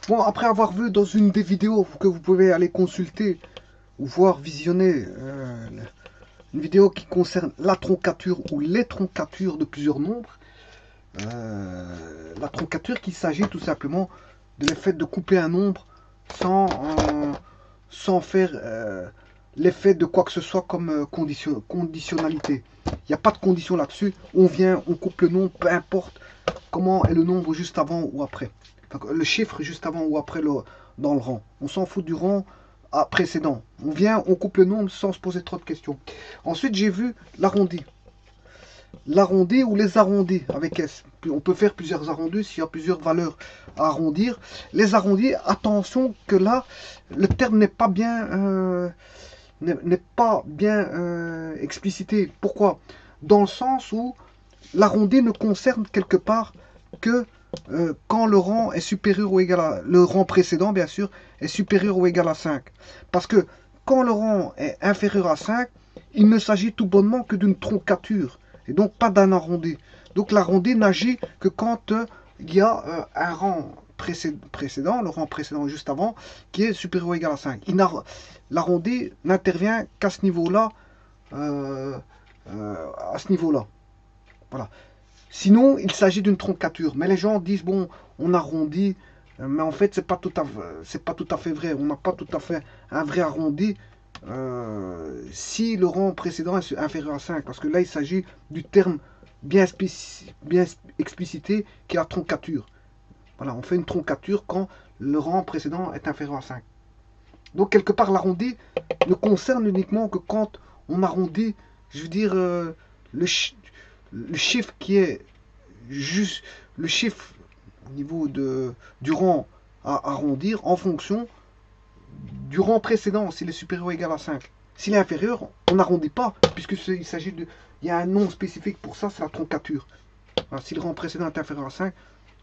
Bon, après avoir vu dans une des vidéos que vous pouvez aller consulter ou voir visionner une vidéo qui concerne la troncature ou les troncatures de plusieurs nombres, la troncature qui s'agit tout simplement de l'effet de coupler un nombre sans, sans faire l'effet de quoi que ce soit comme conditionnalité. Il n'y a pas de condition là-dessus. On vient, on coupe le nombre, peu importe comment est le nombre juste avant ou après. Le chiffre juste avant ou après dans le rang. On s'en fout du rang précédent. On vient, on coupe le nombre sans se poser trop de questions. Ensuite, j'ai vu l'arrondi. L'arrondi ou les arrondis avec S. On peut faire plusieurs arrondis s'il y a plusieurs valeurs à arrondir. Les arrondis, attention que là, le terme n'est pas bien, explicité. Pourquoi? Dans le sens où l'arrondi ne concerne quelque part que quand le rang est supérieur ou égal à... Le rang précédent, bien sûr, est supérieur ou égal à 5. Parce que quand le rang est inférieur à 5, il ne s'agit tout bonnement que d'une troncature. Et donc pas d'un arrondi. Donc l'arrondi n'agit que quand il y a un rang précédent, le rang précédent juste avant, qui est supérieur ou égal à 5. L'arrondi n'intervient qu'à ce niveau-là, à ce niveau-là. Voilà. Sinon, il s'agit d'une troncature. Mais les gens disent, bon, on arrondit, mais en fait, c'est pas tout à fait vrai. On n'a pas tout à fait un vrai arrondi si le rang précédent est inférieur à 5. Parce que là, il s'agit du terme bien explicité qui est la troncature. Voilà, on fait une troncature quand le rang précédent est inférieur à 5. Donc, quelque part, l'arrondi ne concerne uniquement que quand on arrondit, je veux dire, le chiffre qui est juste le chiffre au niveau du rang à arrondir en fonction du rang précédent, s'il est supérieur ou égal à 5. S'il est inférieur, on n'arrondit pas, puisqu'il s'agit de. Il y a un nom spécifique pour ça, c'est la troncature. Alors, si le rang précédent est inférieur à 5,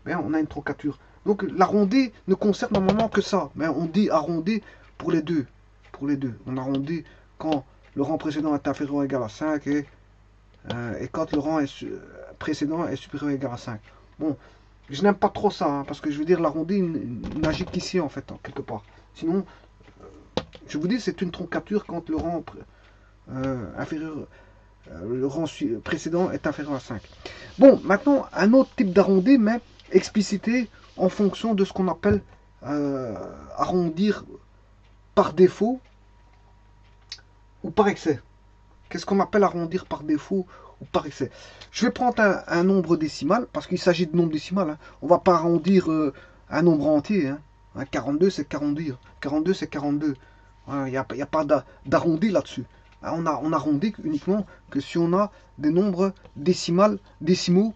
ben, on a une troncature. Donc l'arrondi ne concerne normalement que ça. Mais on dit arrondi pour les deux. Pour les deux. On arrondit quand le rang précédent est inférieur ou égal à 5 et quand le rang précédent est supérieur ou égal à 5. Bon, je n'aime pas trop ça, hein, parce que je veux dire, l'arrondi n'agit qu'ici, en fait, quelque part. Sinon, je vous dis, c'est une troncature quand le rang inférieur, le rang précédent est inférieur à 5. Bon, maintenant, un autre type d'arrondi, mais explicité en fonction de ce qu'on appelle arrondir par défaut ou par excès. Qu'est-ce qu'on appelle arrondir par défaut ou par excès? Je vais prendre un nombre décimal, parce qu'il s'agit de nombre décimal. Hein. On ne va pas arrondir un nombre entier. Hein. 42, c'est 42. 42, c'est 42. Il n'y a pas d'arrondi là-dessus. Hein, on arrondit uniquement que si on a des nombres décimaux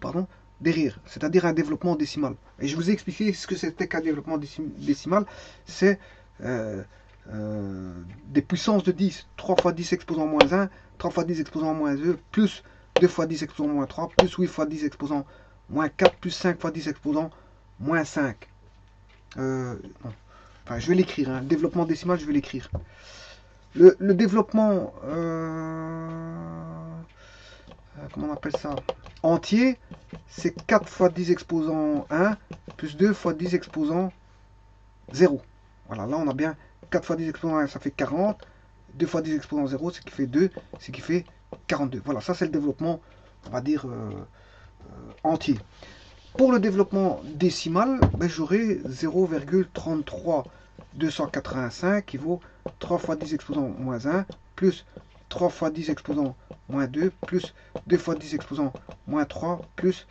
derrière, c'est-à-dire un développement décimal. Et je vous ai expliqué ce que c'était qu'un développement décimal. C'est des puissances de 10. 3 fois 10 exposant moins 1, 3 fois 10 exposant moins 2, plus 2 fois 10 exposant moins 3, plus 8 fois 10 exposant moins 4, plus 5 fois 10 exposant moins 5. Enfin, je vais l'écrire. Hein. Développement décimal, je vais l'écrire. Le développement... comment on appelle ça? Entier, c'est 4 fois 10 exposant 1, plus 2 fois 10 exposant 0. Voilà, là on a bien 4 fois 10 exposant 1, ça fait 40. 2 fois 10 exposant 0, ce qui fait 2, ce qui fait 42. Voilà, ça c'est le développement, on va dire, entier. Pour le développement décimal, ben, j'aurai 0,33285 qui vaut 3 fois 10 exposant moins 1, plus 3 fois 10 exposant moins 2, plus 2 fois 10 exposant moins 3, plus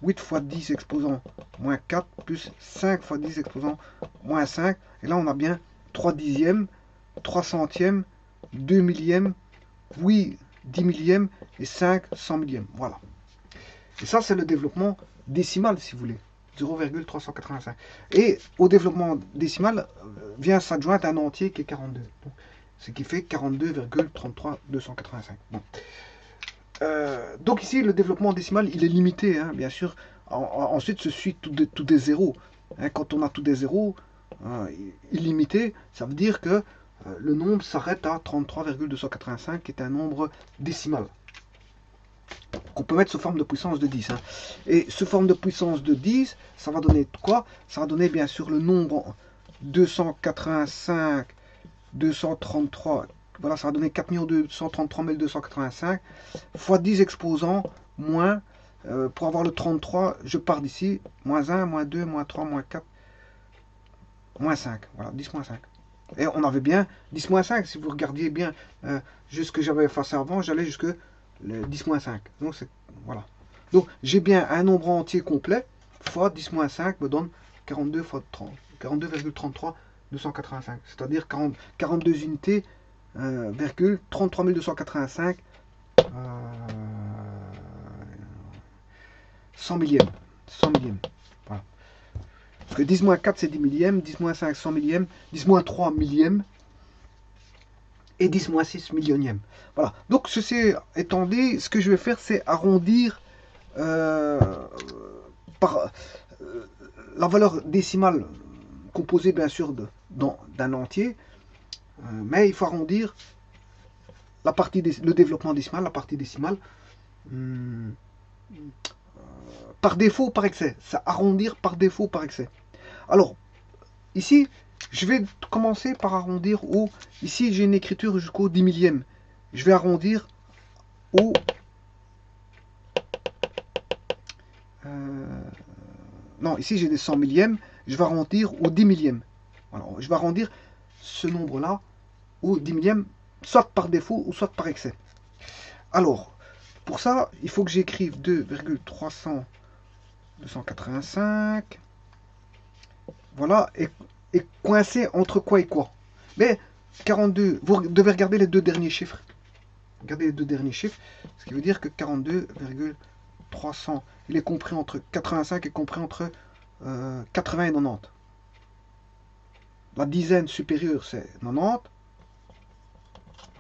8 fois 10 exposant moins 4, plus 5 fois 10 exposant moins 5. Et là, on a bien 3 dixièmes, 3 centièmes, 2 millièmes, 8 10 millièmes et 5 100 millièmes. Voilà. Et ça, c'est le développement décimal, si vous voulez. 0,385. Et au développement décimal vient s'adjoindre un entier qui est 42. Donc, ce qui fait 42,33285. Bon. Donc ici, le développement décimal, il est limité, hein, bien sûr. Ensuite, se suit tout des zéros. Hein, quand on a tout des zéros illimité, ça veut dire que le nombre s'arrête à 33,285, qui est un nombre décimal. qu'on peut mettre sous forme de puissance de 10. Hein. Et sous forme de puissance de 10, ça va donner quoi? Ça va donner bien sûr le nombre 285, 233, voilà, ça va donner 4 233 285, fois 10 exposants, moins, pour avoir le 33, je pars d'ici, moins 1, moins 2, moins 3, moins 4, moins 5, voilà, 10 moins 5. Et on avait bien 10 moins 5, si vous regardiez bien juste ce que j'avais effacé avant, j'allais jusque le 10 moins 5. Donc, voilà. Donc, j'ai bien un nombre entier complet, fois 10 moins 5 me donne 42 fois 30, 42,33 285. C'est-à-dire 42 unités, 33 285, 100 millièmes. 100 millièmes. Voilà. Parce que 10 moins 4, c'est 10 millièmes, 10 moins 5, 100 millièmes, 10 moins 3, millièmes, et 10 moins 6, millionième. Voilà. Donc, ceci étant dit, ce que je vais faire, c'est arrondir par la valeur décimale composée, bien sûr, d'un entier. Mais il faut arrondir la partie le développement décimal, la partie décimale, par défaut ou par excès. C'est arrondir par défaut ou par excès. Alors, ici, je vais commencer par arrondir au... Ici, j'ai une écriture jusqu'au 10 millième. Je vais arrondir au... non, ici, j'ai des 100 millièmes. Je vais arrondir au 10 millième. Alors, je vais arrondir ce nombre-là au 10 millième, soit par défaut ou soit par excès. Alors, pour ça, il faut que j'écrive 2,285. Voilà, et coincé entre quoi et quoi? Mais 42, vous devez regarder les deux derniers chiffres. Regardez les deux derniers chiffres, ce qui veut dire que 42,300, il est compris entre 85 et compris entre 80 et 90. La dizaine supérieure, c'est 90.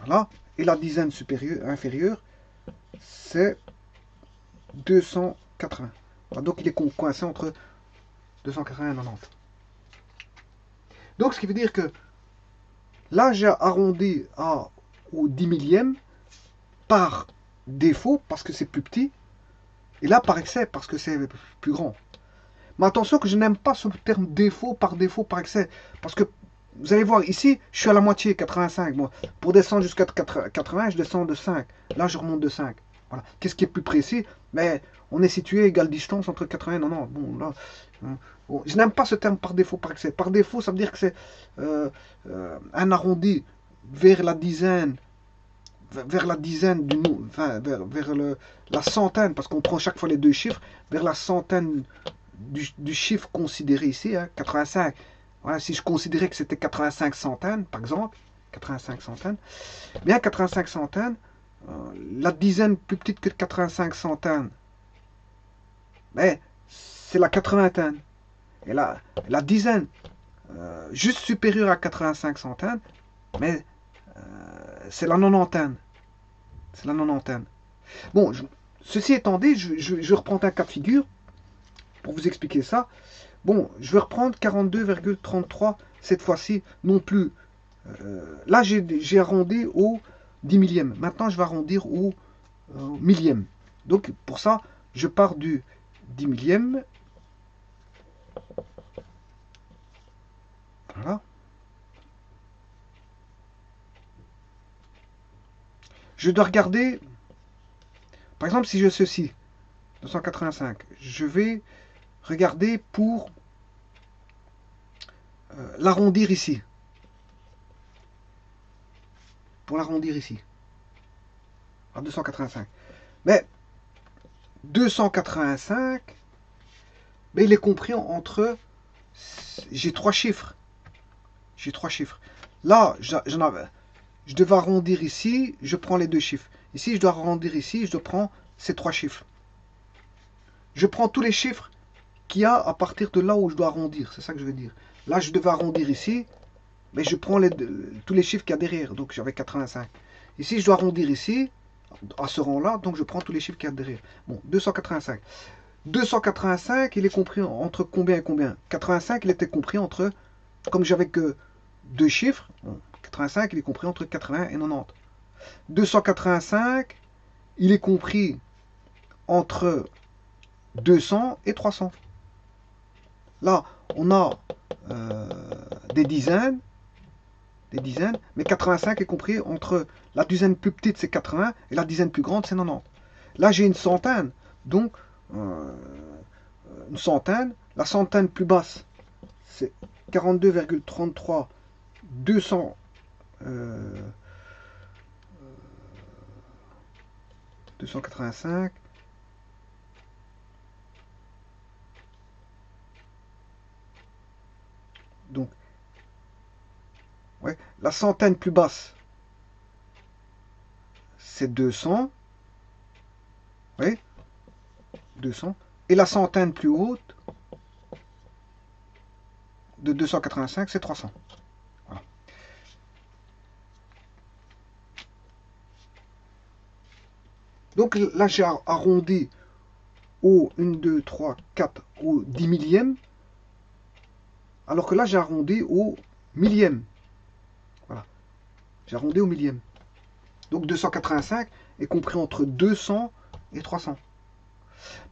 Voilà. Et la dizaine supérieure, inférieure, c'est 280. Voilà. Donc il est coincé entre 280 et 90. Donc ce qui veut dire que là, j'ai arrondi au 10 millième par défaut, parce que c'est plus petit. Et là, par excès, parce que c'est plus grand. Mais attention que je n'aime pas ce terme défaut, par excès. Parce que, vous allez voir, ici, je suis à la moitié, 85. Moi. Pour descendre jusqu'à 80, je descends de 5. Là, je remonte de 5. Voilà. Qu'est-ce qui est plus précis? Mais on est situé égale distance entre 80 et 90. Bon, là, bon, je n'aime pas ce terme par défaut, par excès. Par défaut, ça veut dire que c'est un arrondi vers la dizaine, du nom, enfin, vers la centaine, parce qu'on prend chaque fois les deux chiffres, vers la centaine du chiffre considéré ici, hein, 85. Voilà, si je considérais que c'était 85 centaines, par exemple, 85 centaines, bien 85 centaines, la dizaine plus petite que 85 centaines, mais c'est la 80aine. Et la dizaine juste supérieure à 85 centaines, mais c'est la 90aine. C'est la 90aine. Bon, ceci étant dit, je reprends un cas de figure pour vous expliquer ça. Bon, je vais reprendre 42,33 cette fois-ci, non plus. Là, j'ai arrondi au 10 millième. Maintenant, je vais arrondir au millième. Donc, pour ça, je pars du 10 millième. Voilà. Je dois regarder, par exemple, si je ceci, 285, je vais regarder pour l'arrondir ici. Pour l'arrondir ici. À 285. Mais 285, mais il est compris entre... J'ai trois chiffres. J'ai trois chiffres. Là, je devais arrondir ici, je prends les deux chiffres. Ici, je dois arrondir ici, je prends ces trois chiffres. Je prends tous les chiffres qu'il y a à partir de là où je dois arrondir. C'est ça que je veux dire. Là, je devais arrondir ici, mais je prends tous les chiffres qu'il y a derrière. Donc, j'avais 85. Ici, je dois arrondir ici, à ce rang-là, donc je prends tous les chiffres qu'il y a derrière. Bon, 285. 285, il est compris entre combien et combien? 85, il était compris entre, comme j'avais que deux chiffres, 85, il est compris entre 80 et 90. 285, il est compris entre 200 et 300. Là, on a des dizaines, mais 85 est compris entre la dizaine plus petite, c'est 80, et la dizaine plus grande, c'est 90. Là, j'ai une centaine, donc une centaine. La centaine plus basse, c'est 42,33 200 285. Donc, ouais, la centaine plus basse, c'est 200. Oui, 200. Et la centaine plus haute, de 285, c'est 300. Voilà. Donc là, j'ai arrondi au 1, 2, 3, 4, au 10 millième. Alors que là, j'ai arrondi au millième. Voilà. J'ai arrondi au millième. Donc 285 est compris entre 200 et 300.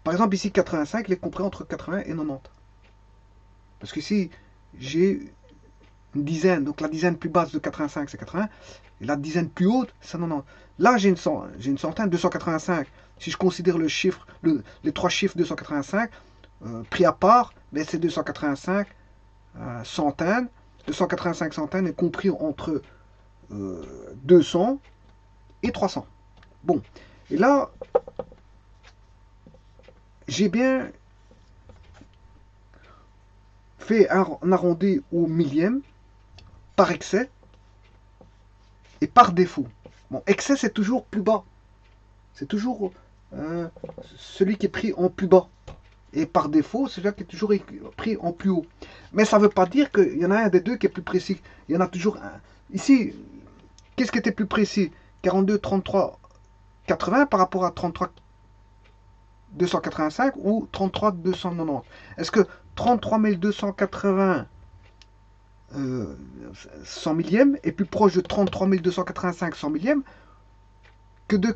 Par exemple, ici, 85, il est compris entre 80 et 90. Parce que ici, j'ai une dizaine. Donc la dizaine plus basse de 85, c'est 80. Et la dizaine plus haute, c'est 90. Là, j'ai une centaine, 285. Si je considère le chiffre, les trois chiffres 285, pris à part, ben c'est 285 centaines. 285 centaines est compris entre 200 et 300. Bon. Et là, j'ai bien fait un arrondi au millième par excès et par défaut. Bon, excès, c'est toujours plus bas. C'est toujours celui qui est pris en plus bas. Et par défaut, c'est celui qui est toujours pris en plus haut. Mais ça ne veut pas dire qu'il y en a un des deux qui est plus précis. Il y en a toujours un. Ici, qu'est-ce qui était plus précis? 42, 33, 80 par rapport à 33, 285 ou 33, 290? Est-ce que 33 280 100 millième est plus proche de 33 285 100 millième que de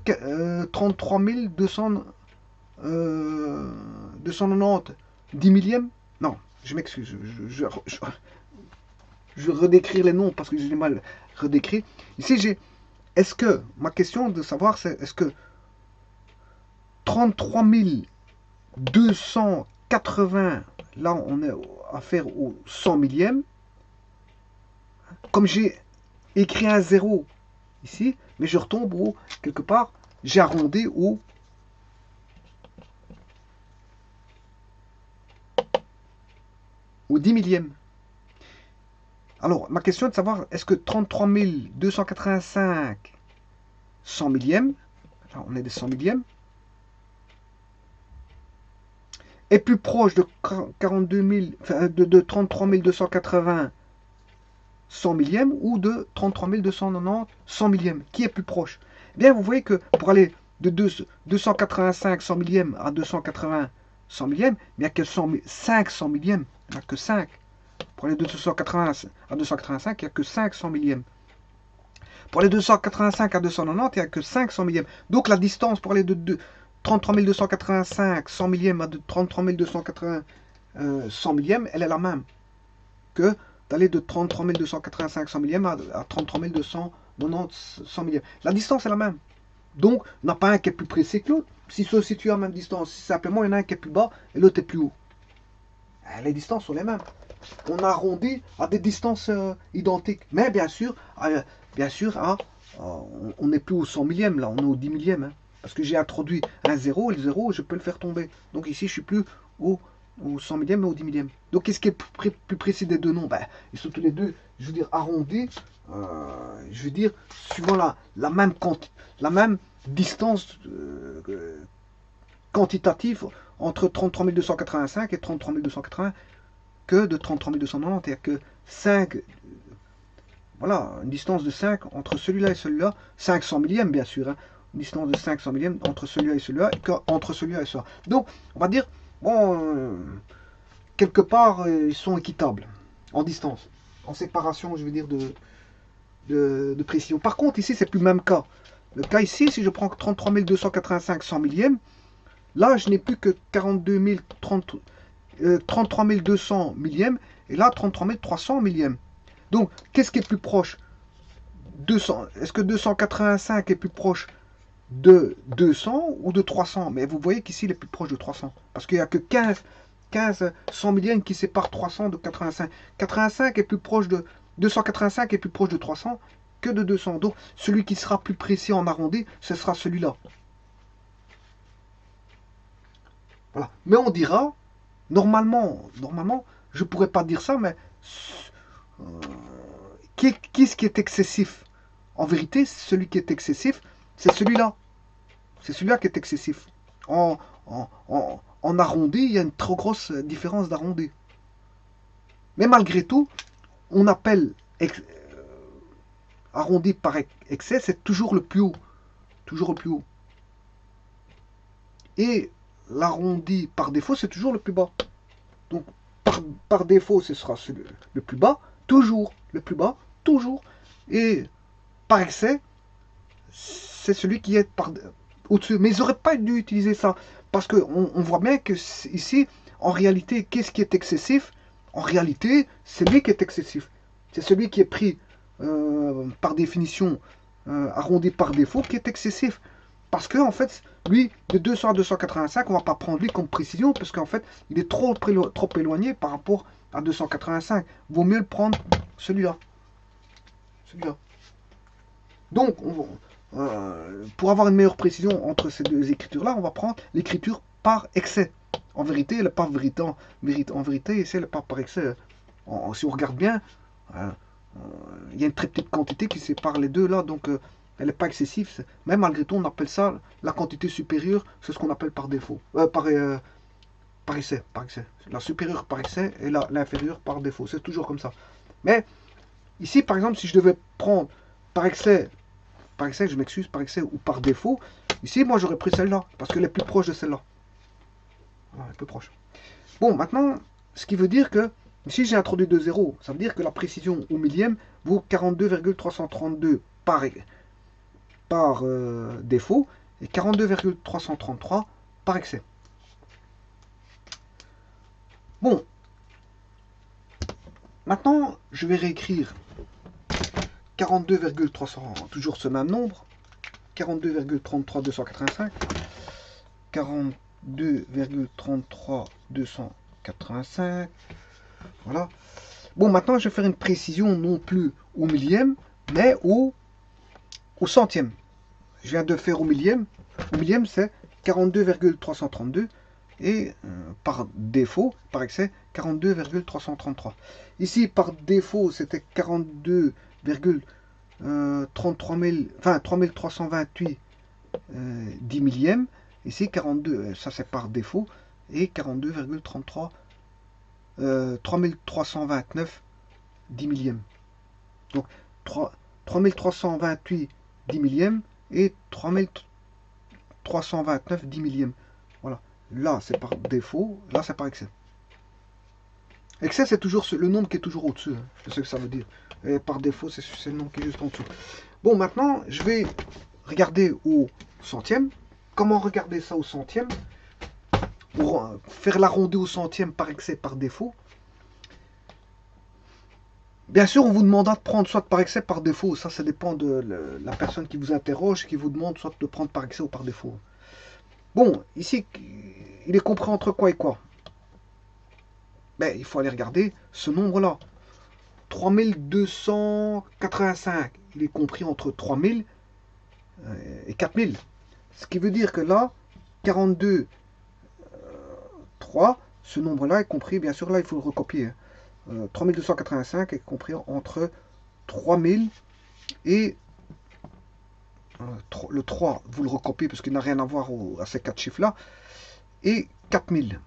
33 290 10 millième? Non, je m'excuse. Je vais redécrire les noms parce que j'ai mal redécrit. Ici, j'ai. Est-ce que, ma question de savoir, c'est est-ce que 33 280, là, on est à faire au 100 millième. Comme j'ai écrit un 0 ici, mais je retombe au, quelque part, j'ai arrondi au 10 millième. Alors, ma question est de savoir, est-ce que 33 285 100 millième, là, on est des 100 millièmes, est plus proche de 42 000, enfin, de 33 280 100 millième ou de 33 290 100 millième? Qui est plus proche? Eh bien, vous voyez que pour aller de 285 100 millième à 280 100 millième, il n'y a que 500 millième. Il n'y a que 5. Pour aller de 280 à 285, il n'y a que 500 millième. Pour aller de 285 à 290, il n'y a que 500 millième. Donc la distance pour aller de 33 285 100 millième à 33 280 100 millième, elle est la même que d'aller de 33 285 100 millième à 33 290 100 millième. La distance est la même. Donc, il n'y en a pas un qui est plus précis que l'autre. S'ils se situent à la même distance, simplement, il y en a un qui est plus bas et l'autre est plus haut. Les distances sont les mêmes. On arrondit à des distances identiques. Mais bien sûr, on n'est plus au 100 millième, là, on est au 10 millième. Hein, parce que j'ai introduit un 0, et le 0, je peux le faire tomber. Donc ici, je ne suis plus au 100 millième, mais au 10 millième. Donc qu'est-ce qui est plus précis des deux noms? Ils sont tous les deux, je veux dire, arrondis. Je veux dire, suivant la même distance quantitative entre 33 285 et 33 280 que de 33 290. Il n'y a que 5, voilà, une distance de 5 entre celui-là et celui-là, 500 millièmes bien sûr, hein, une distance de 500 millièmes entre celui-là et celui-là, et entre celui-là et celui-là. Donc, on va dire, bon, quelque part, ils sont équitables en distance, en séparation, je veux dire, de précision. Par contre, ici, c'est plus le même cas. Le cas ici, si je prends 33 285 100 millièmes, Là, je n'ai plus que 33 200 millièmes, et là, 33 300 millièmes. Donc, qu'est-ce qui est plus proche? 200. Est-ce que 285 est plus proche de 200 ou de 300? Mais vous voyez qu'ici, il est plus proche de 300. Parce qu'il n'y a que 15 100 millièmes qui séparent 300 de 85. 85 est plus proche de 285 est plus proche de 300 que de 200. Donc, celui qui sera plus précis en arrondi, ce sera celui-là. Voilà. Mais on dira, normalement, je ne pourrais pas dire ça, mais qu'est-ce qui est excessif? En vérité, celui qui est excessif, c'est celui-là. C'est celui-là qui est excessif. En arrondi, il y a une trop grosse différence d'arrondi. Mais malgré tout, on appelle arrondi par excès, c'est toujours le plus haut. Toujours le plus haut. Et l'arrondi par défaut, c'est toujours le plus bas. Donc, par défaut, ce sera le plus bas, toujours. Le plus bas, toujours. Et par excès, c'est celui qui est au-dessus. Mais ils n'auraient pas dû utiliser ça. Parce qu'on voit bien que ici, en réalité, qu'est-ce qui est excessif? En réalité, c'est lui qui est excessif. C'est celui qui est pris par définition arrondi par défaut qui est excessif. Parce que en fait, lui, de 200 à 285, on ne va pas prendre lui comme précision, parce qu'en fait, il est trop éloigné par rapport à 285. Vaut mieux le prendre celui-là. Celui-là. Donc, pour avoir une meilleure précision entre ces deux écritures-là, on va prendre l'écriture par excès. En vérité, elle n'est pas vérité. En vérité, c'est le pas par excès. Si on regarde bien, il y a une très petite quantité qui sépare les deux là, donc elle n'est pas excessive. Mais malgré tout, on appelle ça la quantité supérieure, c'est ce qu'on appelle par défaut. Par excès. La supérieure par excès et l'inférieure par défaut. C'est toujours comme ça. Mais ici, par exemple, si je devais prendre par excès, je m'excuse, par excès ou par défaut, ici, moi, j'aurais pris celle-là, parce qu'elle est plus proche de celle-là. Voilà, elle est plus proche. Bon, maintenant, ce qui veut dire que, ici, j'ai introduit 2 zéros. Ça veut dire que la précision au millième vaut 42,332 par défaut et 42,333 par excès. Bon, maintenant, je vais réécrire 42,300, toujours ce même nombre, 42,33285, 42,33285, voilà. Bon, maintenant, je vais faire une précision non plus au millième, mais au centième. Je viens de faire au millième. Au millième, c'est 42,332 et par défaut, par excès, 42,333. Ici, par défaut, c'était 3328 10 millièmes. Ici, 42, ça c'est par défaut, et 42,33 3329 10 millièmes. Donc 3328 10 millièmes et 3329 10 millièmes. Voilà. Là, c'est par défaut. Là, c'est par excès. Excès, c'est toujours le nombre qui est toujours au-dessus. Hein. C'est ce que ça veut dire. Et par défaut, c'est le nombre qui est juste en dessous. Bon, maintenant, je vais regarder au centième. Comment regarder ça au centième? Pour faire l'arrondi au centième par excès, par défaut. Bien sûr, on vous demandera de prendre soit par excès, par défaut. Ça dépend de la personne qui vous interroge, qui vous demande soit de prendre par excès ou par défaut. Bon, ici, il est compris entre quoi et quoi? Ben, il faut aller regarder ce nombre-là. 3285, il est compris entre 3000 et 4000. Ce qui veut dire que là, 42, 3, ce nombre-là est compris, bien sûr, là, il faut le recopier. 3285 est compris entre 3000 et le 3, vous le recopiez parce qu'il n'a rien à voir à ces 4 chiffres-là, et 4000.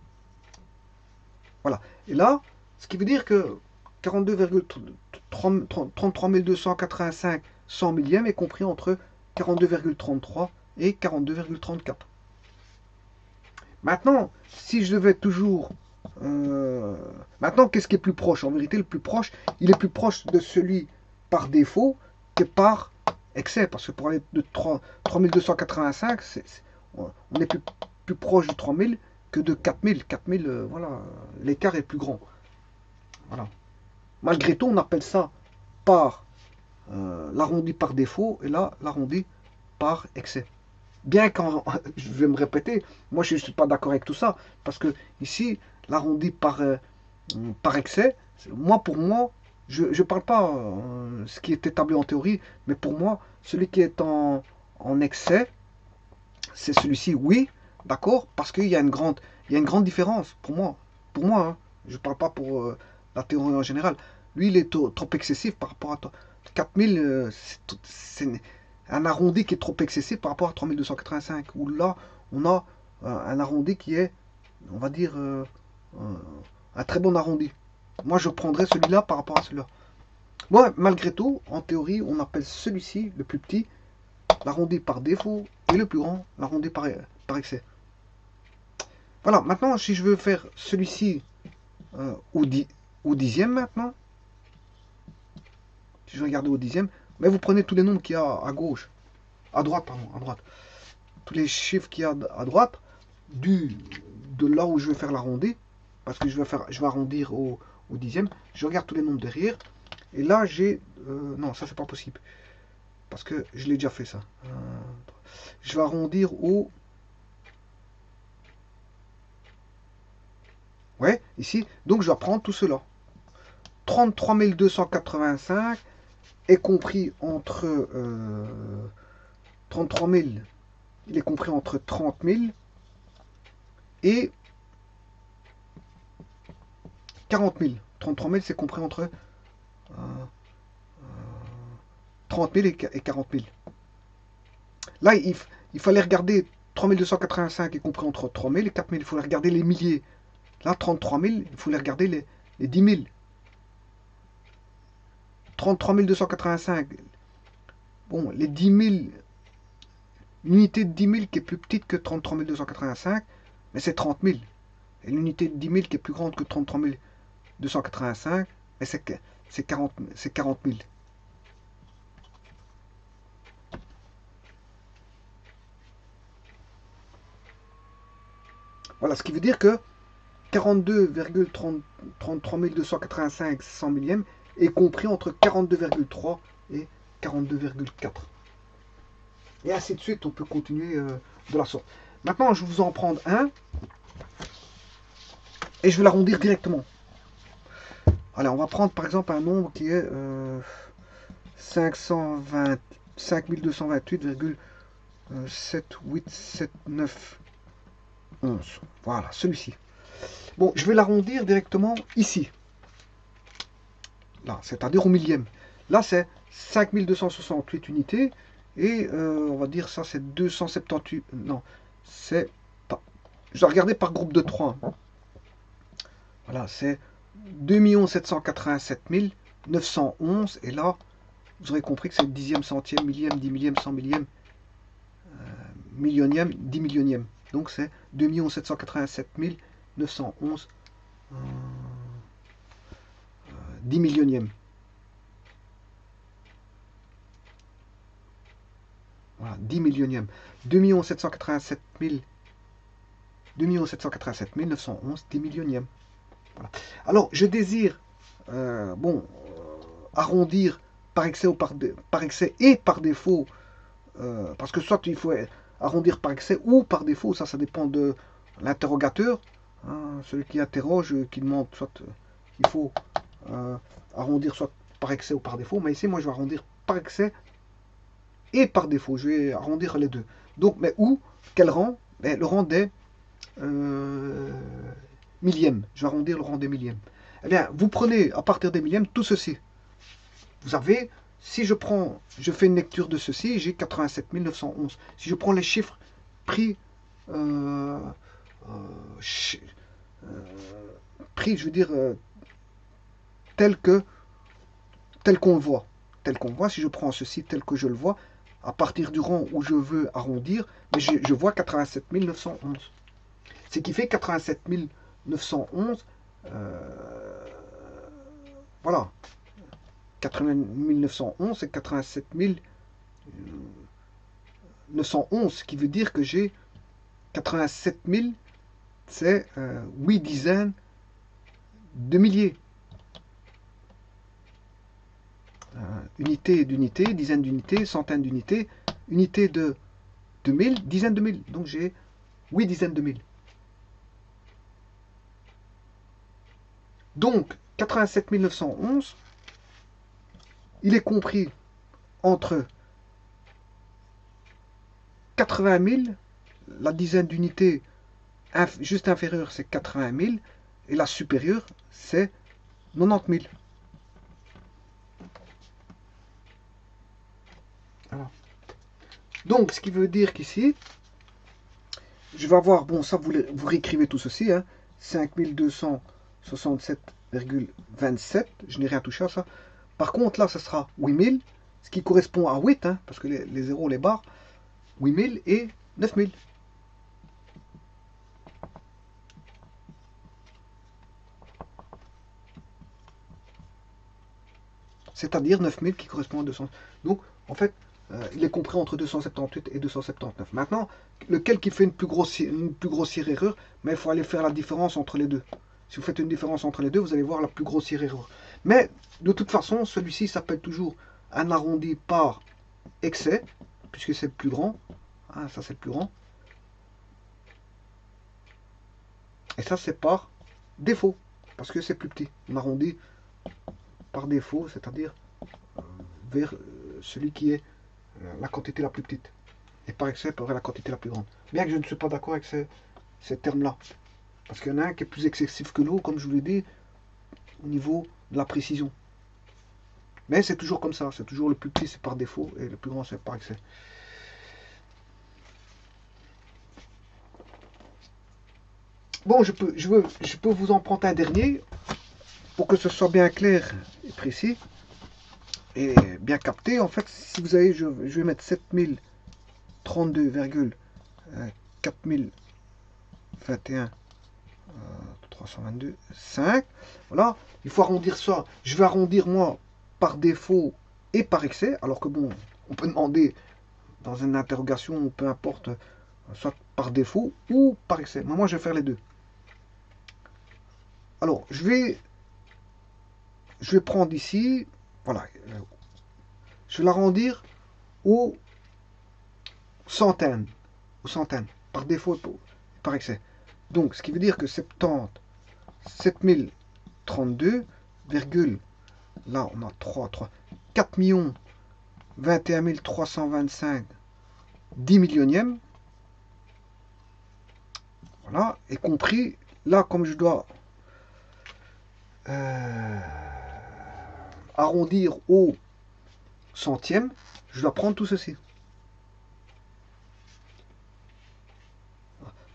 Voilà. Et là, ce qui veut dire que 33 285 100 millièmes est compris entre 42,33 et 42,34. Maintenant, si je devais toujours... maintenant, qu'est-ce qui est plus proche? En vérité, le plus proche, il est plus proche de celui par défaut que par excès. Parce que pour aller de 3285, on est plus plus proche de 3000 que de 4000. 4000, voilà, l'écart est plus grand. Voilà. Malgré tout, on appelle ça par l'arrondi par défaut, et là, l'arrondi par excès. Bien qu'en, je vais me répéter, moi je ne suis pas d'accord avec tout ça, parce que ici, l'arrondi par excès, pour moi, je ne parle pas ce qui est établi en théorie, mais pour moi, celui qui est en excès, c'est celui-ci, oui, d'accord, parce qu'il y a une grande différence, pour moi, hein, je ne parle pas pour la théorie en général. Lui, il est trop excessif par rapport à toi. 4000, c'est un arrondi qui est trop excessif par rapport à 3285, où là, on a un arrondi qui est, on va dire, un très bon arrondi. Moi, je prendrais celui-là par rapport à celui-là. Moi, malgré tout, en théorie, on appelle celui-ci, le plus petit, l'arrondi par défaut, et le plus grand, l'arrondi par excès. Voilà, maintenant, si je veux faire celui-ci au dixième maintenant, si je regarde au dixième, mais vous prenez tous les nombres qu'il y a à gauche, à droite, pardon, à droite. Tous les chiffres qu'il y a à droite, de là où je vais faire l'arrondi, parce que je vais arrondir au dixième, je regarde tous les nombres derrière, et là j'ai... non, ça c'est pas possible, parce que je l'ai déjà fait ça. Je vais arrondir au... Ouais, ici, donc je vais prendre tout cela. 33 285 est compris entre 33 000, il est compris entre 30 000 et 40 000. 33 000, c'est compris entre 30 000 et 40 000. Là, il fallait regarder 3 285 est compris entre 3 000 et 4 000. Il fallait regarder les milliers. Là, 33 000, il fallait regarder les 10 000. 33 285. Bon, les 10 000, l'unité de 10 000 qui est plus petite que 33 285, mais c'est 30 000. Et l'unité de 10 000 qui est plus grande que 33 285, mais c'est 40 000. Voilà, ce qui veut dire que 42,33 285 100 millièmes est compris entre 42,3 et 42,4. Et ainsi de suite, on peut continuer de la sorte. Maintenant, je vais vous en prendre un et je vais l'arrondir directement. Allez, on va prendre par exemple un nombre qui est 5228,787911. Voilà, celui-ci. Bon, je vais l'arrondir directement ici. Là, c'est-à-dire au millième. Là, c'est 5268 unités. Et on va dire ça, c'est 278. Non, c'est pas. Je dois regarder par groupe de 3. Voilà, c'est 2 787 911. Et là, vous aurez compris que c'est le dixième, centième, millième, 10 millième, 100 millième, millionième, 10 millionième. Donc c'est 2 787 911 10 millionième. Voilà, 10 millionième. 2 787 911 10 millionième. Voilà. Alors, je désire arrondir par excès ou par excès et par défaut, parce que soit il faut arrondir par excès ou par défaut, ça dépend de l'interrogateur, hein, celui qui interroge, qui demande soit il faut arrondir soit par excès ou par défaut, mais ici moi je vais arrondir par excès et par défaut, je vais arrondir les deux. Donc, mais où, quel rang? Ben, le rang des millièmes, je vais arrondir le rang des millièmes. Eh bien, vous prenez à partir des millièmes tout ceci. Vous avez, si je fais une lecture de ceci, j'ai 87 911. Si je prends les chiffres pris, je veux dire, tel qu'on le voit. Tel qu'on voit, si je prends ceci tel que je le vois, à partir du rang où je veux arrondir, mais je vois 87 911. Ce qui fait 87 911, voilà. 80 911, c'est 87 911, ce qui veut dire que j'ai 87 000, c'est 8 dizaines de milliers. Unité d'unité, dizaines d'unités, centaines d'unités, unité de 1000, dizaines de mille. Donc j'ai 8 dizaines de mille. Donc 87 911, il est compris entre 80 000, la dizaine d'unités juste inférieure c'est 80 000, et la supérieure c'est 90 000. Voilà. Donc, ce qui veut dire qu'ici, je vais avoir, bon, ça vous réécrivez tout ceci, hein, 5267,27, je n'ai rien touché à ça. Par contre, là, ce sera 8000, ce qui correspond à 8, hein, parce que les zéros, les barres, 8000 et 9000. C'est-à-dire 9000 qui correspond à 200. Donc, en fait, il est compris entre 278 et 279. Maintenant, lequel qui fait une plus grossière erreur, mais il faut aller faire la différence entre les deux. Si vous faites une différence entre les deux, vous allez voir la plus grossière erreur. Mais, de toute façon, celui-ci s'appelle toujours un arrondi par excès, puisque c'est le plus grand. Hein, ça, c'est le plus grand. Et ça, c'est par défaut, parce que c'est plus petit. On arrondit par défaut, c'est-à-dire vers celui qui est la quantité la plus petite. Et par excès, vers la quantité la plus grande. Bien que je ne suis pas d'accord avec ces termes-là. Parce qu'il y en a un qui est plus excessif que l'autre, comme je vous l'ai dit, au niveau de la précision. Mais c'est toujours comme ça. C'est toujours le plus petit, c'est par défaut, et le plus grand, c'est par excès. Bon, je peux vous en prendre un dernier, pour que ce soit bien clair et précis, et bien capté. En fait, si vous avez, je vais mettre 7032,4021 322 5. Voilà, il faut arrondir ça. Je vais arrondir moi par défaut et par excès, alors que bon, on peut demander dans une interrogation, peu importe, soit par défaut ou par excès. Moi, je vais faire les deux. Alors, je vais prendre ici, voilà, je vais l'arrondir aux centaines, par défaut et par excès. Donc, ce qui veut dire que 7032, là on a 4 millions 21 325 10 millionièmes. Voilà, et compris, là comme je dois arrondir au centième, je dois prendre tout ceci.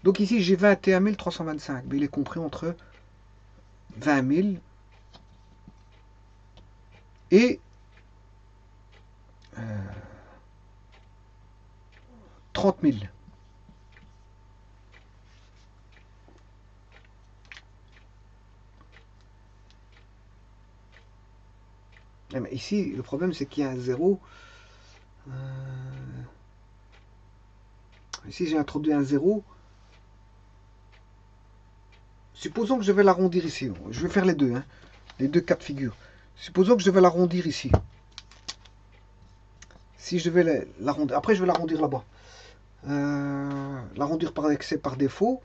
Donc ici j'ai 21 325, mais il est compris entre 20 000 et 30 000. Mais ici, le problème, c'est qu'il y a un zéro. Ici, j'ai introduit un zéro. Supposons que je vais l'arrondir ici. Je vais faire les deux, hein, les deux cas de figure. Supposons que je vais l'arrondir ici. Si je vais l'arrondir, après je vais l'arrondir là-bas. L'arrondir par excès, par défaut.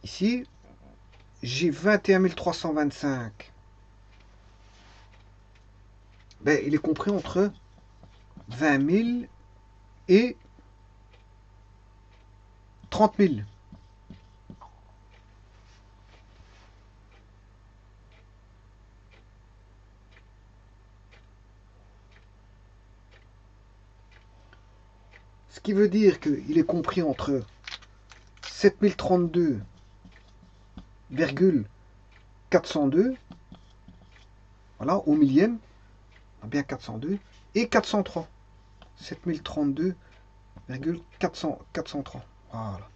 Ici, j'ai 21 325. Ben, il est compris entre 20 000 et 30 000. Ce qui veut dire qu'il est compris entre 7032,402, voilà, au millième, bien 402, et 403. 7032,403. Voilà.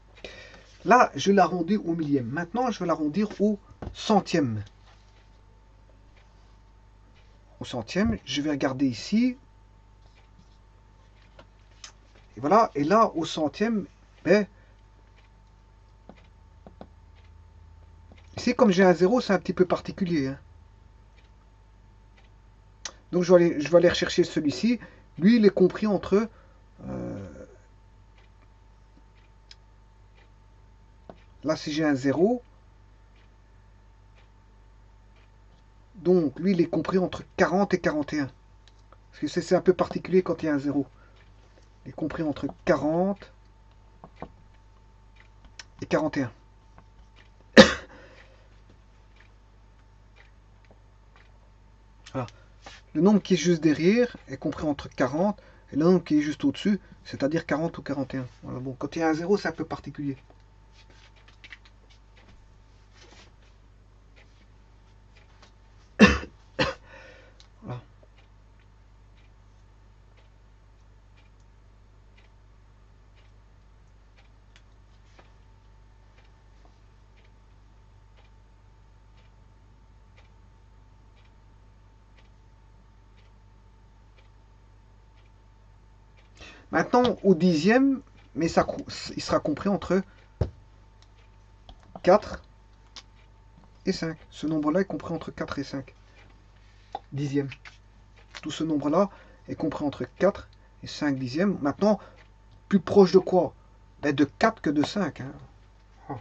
Là, je l'arrondis au millième. Maintenant, je vais l'arrondir au centième. Au centième, je vais regarder ici. Et voilà, et là, au centième, ben, ici, comme j'ai un 0, c'est un petit peu particulier. Hein. Donc, je vais aller rechercher celui-ci. Lui, il est compris entre... là, si j'ai un 0... Donc, lui, il est compris entre 40 et 41. Parce que c'est un peu particulier quand il y a un 0. Il est compris entre 40 et 41. Voilà. Le nombre qui est juste derrière est compris entre 40 et le nombre qui est juste au-dessus, c'est-à-dire 40 ou 41. Voilà, bon, quand il y a un 0, c'est un peu particulier. Voilà. Maintenant, au dixième, mais ça, il sera compris entre 4 et 5. Ce nombre-là est compris entre 4 et 5. Dixième. Tout ce nombre-là est compris entre 4 et 5 dixièmes. Maintenant, plus proche de quoi? Ben de 4 que de 5. Hein. Oh.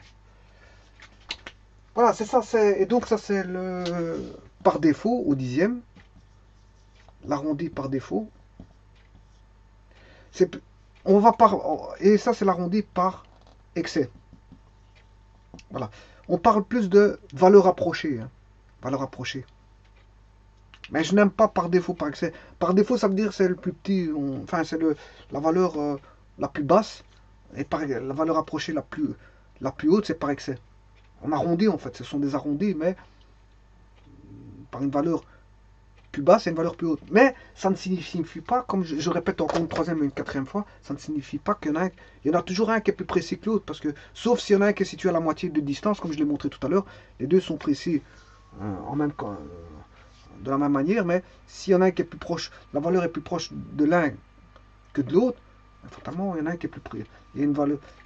Voilà, c'est ça. Et donc ça, c'est le par défaut au dixième. L'arrondi par défaut. On va par... Et ça, c'est l'arrondi par excès. Voilà. On parle plus de valeur approchée. Hein. Valeur approchée. Mais je n'aime pas par défaut, par excès. Par défaut, ça veut dire c'est le plus petit, enfin c'est la valeur la plus basse, et la valeur approchée la plus haute, c'est par excès. On arrondit en fait, ce sont des arrondis, mais par une valeur plus basse et une valeur plus haute. Mais ça ne signifie pas, comme je répète encore une troisième et une quatrième fois, ça ne signifie pas qu'il y en a toujours un qui est plus précis que l'autre, parce que sauf s'il y en a un qui est situé à la moitié de distance, comme je l'ai montré tout à l'heure, les deux sont précis en même temps. De la même manière, mais s'il y en a un qui est plus proche, la valeur est plus proche de l'un que de l'autre, fatalement, il y en a un qui est plus précis. Il y a une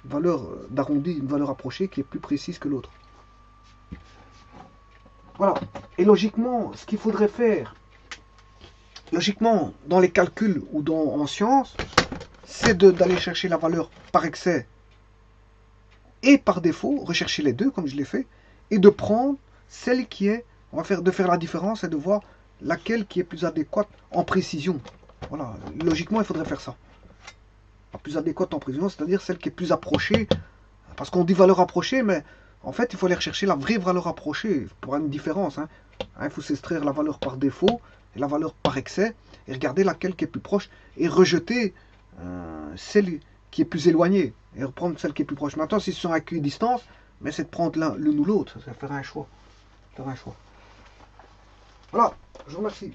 valeur d'arrondi, une valeur approchée qui est plus précise que l'autre. Voilà. Et logiquement, ce qu'il faudrait faire, logiquement, dans les calculs ou en sciences, c'est d'aller chercher la valeur par excès et par défaut, rechercher les deux, comme je l'ai fait, et de prendre celle qui est... On va faire la différence et de voir laquelle qui est plus adéquate en précision. Voilà, logiquement, il faudrait faire ça. La plus adéquate en précision, c'est-à-dire celle qui est plus approchée. Parce qu'on dit valeur approchée, mais en fait, il faut aller rechercher la vraie valeur approchée pour avoir une différence. Hein. Il faut s'extraire la valeur par défaut et la valeur par excès et regarder laquelle qui est plus proche et rejeter celle qui est plus éloignée et reprendre celle qui est plus proche. Maintenant, si c'est sur un distance, mais c'est de prendre l'une ou l'autre. Ça faire un choix. Faire un choix. Voilà, je vous remercie.